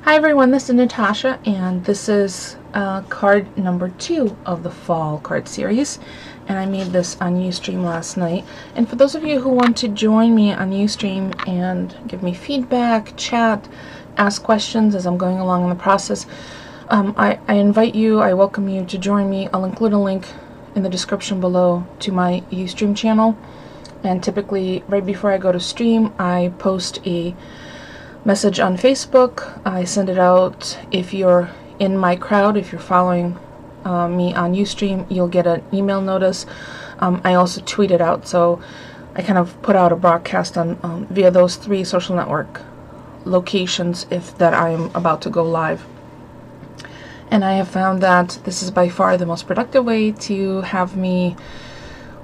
Hi everyone, this is Natasha, and this is card number 2 of the fall card series, and I made this on Ustream last night. And for those of you who want to join me on Ustream and give me feedback, chat, ask questions as I'm going along in the process, I invite you, I welcome you to join me. I'll include a link in the description below to my Ustream channel, and typically right before I go to stream I post a message on Facebook. I send it out. If you're in my crowd, if you're following me on Ustream, you'll get an email notice. I also tweet it out, so I kind of put out a broadcast on via those 3 social network locations if that I'm about to go live. And I have found that this is by far the most productive way to have me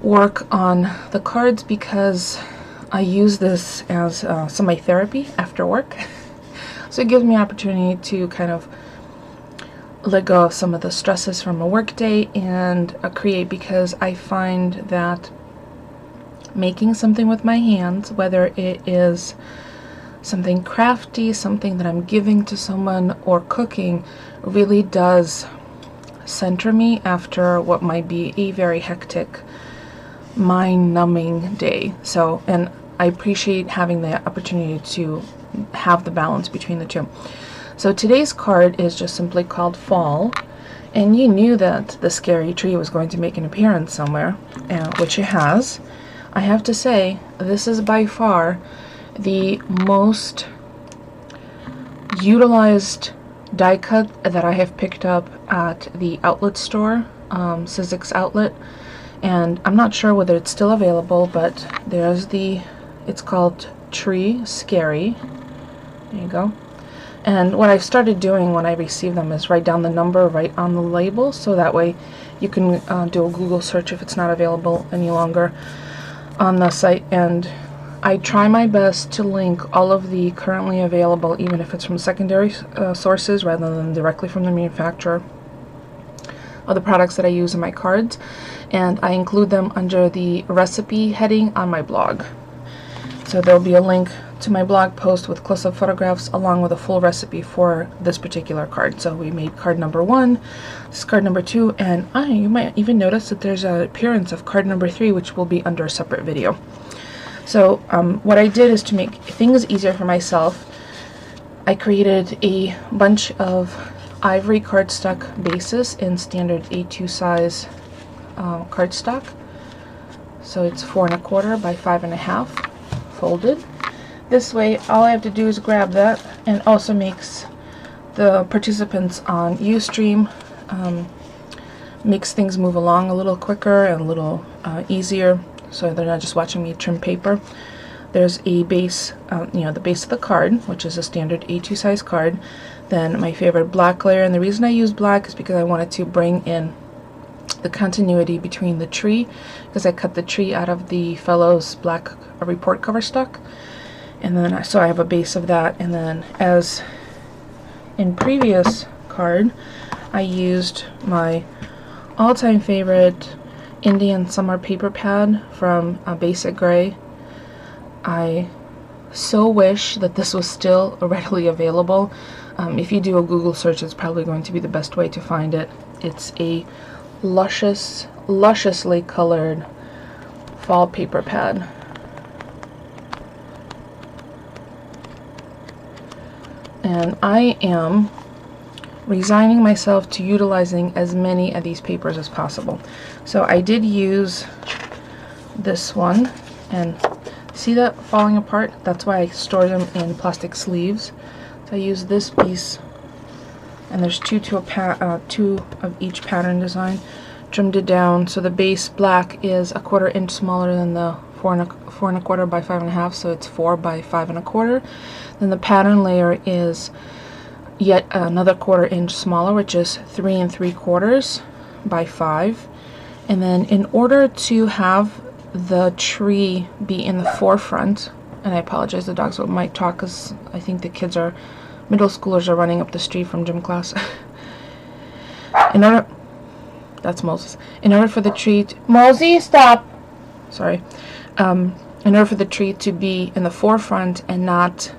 work on the cards, because I use this as semi-therapy after work. So it gives me an opportunity to kind of let go of some of the stresses from a work day and create, because I find that making something with my hands, whether it is something crafty, something that I'm giving to someone, or cooking, really does center me after what might be a very hectic, mind-numbing day. So, and I appreciate having the opportunity to have the balance between the two. So today's card is just simply called Fall, and you knew that the scary tree was going to make an appearance somewhere, which it has. I have to say, this is by far the most utilized die cut that I have picked up at the outlet store, Sizzix outlet, and I'm not sure whether it's still available, but there's it's called Tree Scary. There you go. And what I've started doing when I receive them is write down the number right on the label, so that way you can do a Google search if it's not available any longer on the site. And I try my best to link all of the currently available, even if it's from secondary sources rather than directly from the manufacturer, of the products that I use in my cards, and I include them under the recipe heading on my blog. So there'll be a link to my blog post with close-up photographs along with a full recipe for this particular card. So we made card number 1, this is card number 2, and you might even notice that there's an appearance of card number 3, which will be under a separate video. So what I did is, to make things easier for myself, I created a bunch of ivory cardstock bases in standard A2 size cardstock. So it's 4 1/4 by 5 1/2 folded. This way all I have to do is grab that, and also makes the participants on Ustream makes things move along a little quicker and a little easier, so they're not just watching me trim paper. There's a base, the base of the card, which is a standard A2 size card. Then my favorite black layer, and the reason I use black is because I wanted to bring in the continuity between the tree, because I cut the tree out of the Fellows black report cover stock. And then so I have a base of that, and then as in previous card I used my all-time favorite Indian Summer paper pad from Basic Gray. I so wish that this was still readily available. If you do a Google search, it's probably going to be the best way to find it. It's a lusciously colored fall paper pad. And I am resigning myself to utilizing as many of these papers as possible. So I did use this one, and see that falling apart? That's why I store them in plastic sleeves. So I use this piece, and there's two of each pattern design. Trimmed it down so the base black is 1/4 inch smaller than the 4 1/4 by 5 1/2, so it's 4 by 5 1/4. Then the pattern layer is yet another 1/4 inch smaller, which is 3 3/4 by 5. And then in order to have the tree be in the forefront, and I apologize, the dogs might talk because I think the kids middle schoolers are running up the street from gym class. That's Moses. In order for the tree Mosey, stop! Sorry. In order for the tree to be in the forefront and not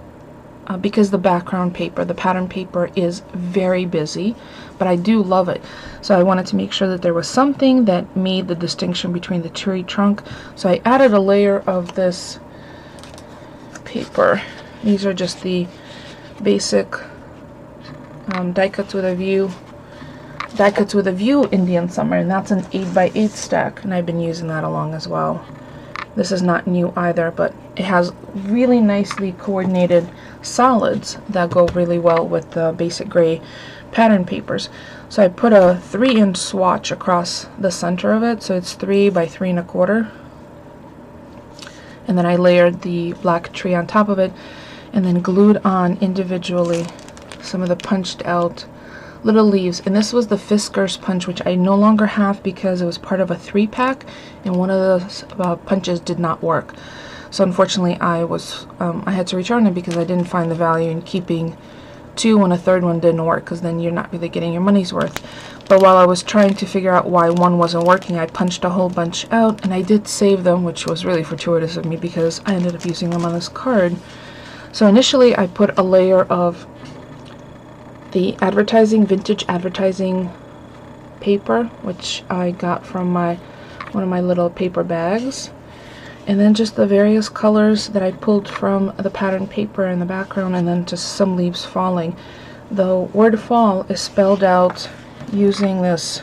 because the background paper, the pattern paper, is very busy, but I do love it. So I wanted to make sure that there was something that made the distinction between the tree trunk. So I added a layer of this paper. These are just the basic die cuts with a view Indian summer, and that's an 8x8 stack, and I've been using that along as well. This is not new either, but it has really nicely coordinated solids that go really well with the basic gray pattern papers. So I put a 3-inch swatch across the center of it, so it's 3 by 3 1/4. And then I layered the black tree on top of it, and then glued on individually some of the punched out little leaves. And this was the Fiskars punch, which I no longer have because it was part of a 3-pack, and one of those punches did not work. So unfortunately, I had to return it because I didn't find the value in keeping 2 when a 3rd one didn't work, because then you're not really getting your money's worth. But while I was trying to figure out why one wasn't working, I punched a whole bunch out, and I did save them, which was really fortuitous of me because I ended up using them on this card. So initially, I put a layer of the vintage advertising paper, which I got from one of my little paper bags, and then just the various colors that I pulled from the pattern paper in the background, and then just some leaves falling. The word fall is spelled out using this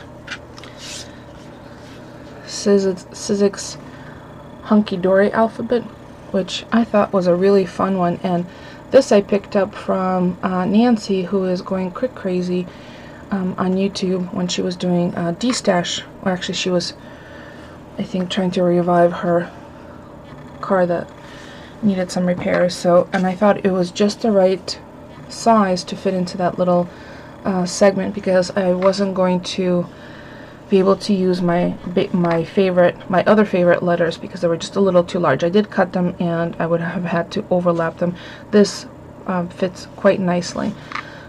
Sizzix Hunky Dory alphabet, which I thought was a really fun one. And this I picked up from Nancy, who is going crazy on YouTube when she was doing D-Stash. Or actually, she was, I think, trying to revive her car that needed some repairs. So, and I thought it was just the right size to fit into that little segment, because I wasn't going to be able to use my other favorite letters because they were just a little too large. I did cut them, and I would have had to overlap them. This fits quite nicely,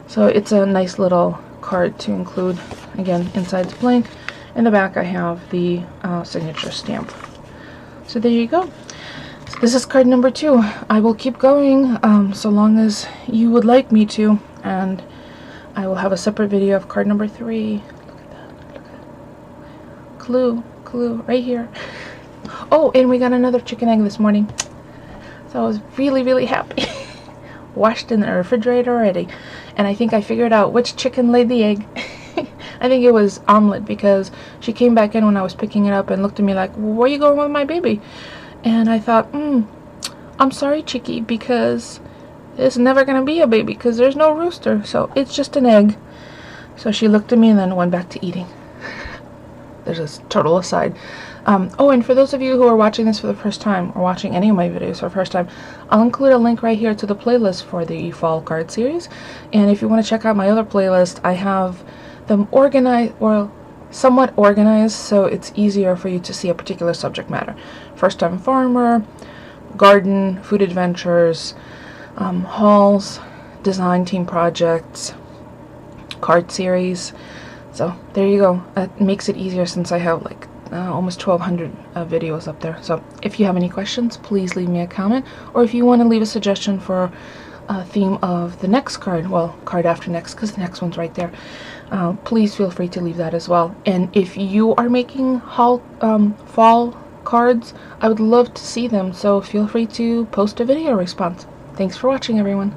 so it's a nice little card to include. Again, inside's blank. In the back, I have the signature stamp. So there you go. So this is card number 2. I will keep going so long as you would like me to, and I will have a separate video of card number 3. Clue right here. Oh, and we got another chicken egg this morning, so I was really happy. Washed in the refrigerator already, and I think I figured out which chicken laid the egg. I think it was Omelet, because she came back in when I was picking it up and looked at me like, where are you going with my baby? And I thought, I'm sorry, Chicky, because it's never gonna be a baby because there's no rooster, so it's just an egg. So she looked at me and then went back to eating. There's a total aside. Oh, and for those of you who are watching this for the first time, or watching any of my videos for the first time, I'll include a link right here to the playlist for the fall card series. And if you want to check out my other playlist, I have them organized, or somewhat organized, so it's easier for you to see a particular subject matter. First time farmer, garden, food adventures, hauls, design team projects, card series. So there you go. It makes it easier since I have like almost 1,200 videos up there. So if you have any questions, please leave me a comment, or if you want to leave a suggestion for a theme of the next card, well, card after next, because the next one's right there, please feel free to leave that as well. And if you are making fall cards, I would love to see them, so feel free to post a video response. Thanks for watching, everyone.